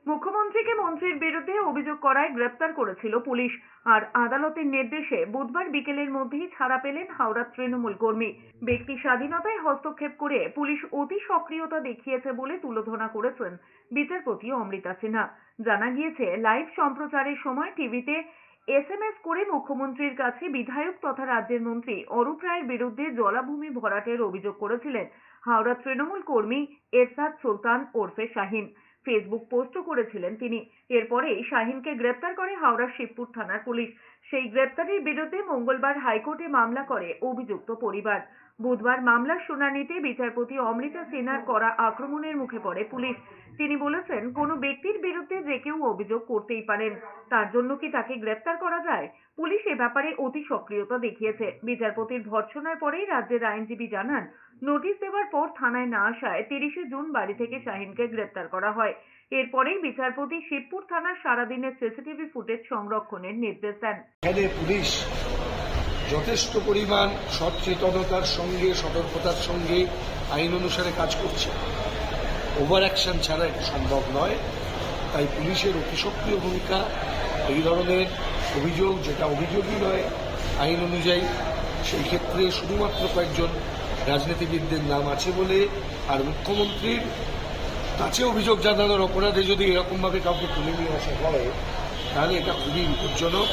মুখ্যমন্ত্রীকে মন্ত্রীর বিরুদ্ধে অভিযোগ করায় গ্রেপ্তার করেছিল পুলিশ। আর আদালতের নির্দেশে বুধবার বিকেলের মধ্যেই ছাড়া পেলেন হাওড়ার তৃণমূল কর্মী। ব্যক্তি স্বাধীনতায় হস্তক্ষেপ করে পুলিশ অতি সক্রিয়তা দেখিয়েছে বলে তুলোধনা করেছেন বিচারপতি অমৃতা সিনহা। জানা গিয়েছে, লাইভ সম্প্রচারের সময় টিভিতে এসএমএস করে মুখ্যমন্ত্রীর কাছে বিধায়ক তথা রাজ্যের মন্ত্রী অরূপ রায়ের বিরুদ্ধে জলাভূমি ভরাটের অভিযোগ করেছিলেন হাওড়ার তৃণমূল কর্মী এরশাদ সুলতান ওরফে শাহিন। ফেসবুক পোস্টও করেছিলেন তিনি। এরপরেই শাহিনকে গ্রেপ্তার করে হাওড়ার শিবপুর থানার পুলিশ। সেই গ্রেপ্তারের বিরুদ্ধে মঙ্গলবার হাইকোর্টে মামলা করে অভিযুক্ত পরিবার। বুধবার মামলার শুনানিতে বিচারপতি অমৃতা সিনহার করা আক্রমণের মুখে পড়ে পুলিশ। তিনি বলেছেন, কোনো ব্যক্তির বিরুদ্ধে যে কেউ অভিযোগ করতেই পারেন, তার জন্য কি তাকে গ্রেপ্তার করা যায়? পুলিশ এ ব্যাপারে অতি সক্রিয়তা দেখিয়েছে। বিচারপতির ভর্ৎসনার পরেই রাজ্যের আইনজীবী জানান, নোটিশ দেওয়ার পর থানায় না আসায় 30শে জুন বাড়ি থেকে শাহিনকে গ্রেপ্তার করা হয়। এরপরেই বিচারপতি শিবপুর থানার সারাদিনের সিসিটিভি ফুটেজ সংরক্ষণের নির্দেশ দেন। এখানে পুলিশ যথেষ্ট পরিমাণ সচেতনতার সঙ্গে, সতর্কতার সঙ্গে আইন অনুসারে কাজ করছে। ওভার অ্যাকশন ছাড়া এটা সম্ভব নয়। তাই পুলিশের অতি সক্রিয় ভূমিকা, এই ধরনের অভিযোগ যেটা অভিযোগই নয় আইন অনুযায়ী, সেই ক্ষেত্রে শুধুমাত্র কয়েকজন রাজনীতিবিদদের নাম আছে বলে, আর মুখ্যমন্ত্রীর কাছে অভিযোগ জানানোর অপরাধে যদি এরকমভাবে কাউকে তুলে নিয়ে আসা হয়, তাহলে এটা খুবই বিপজ্জনক।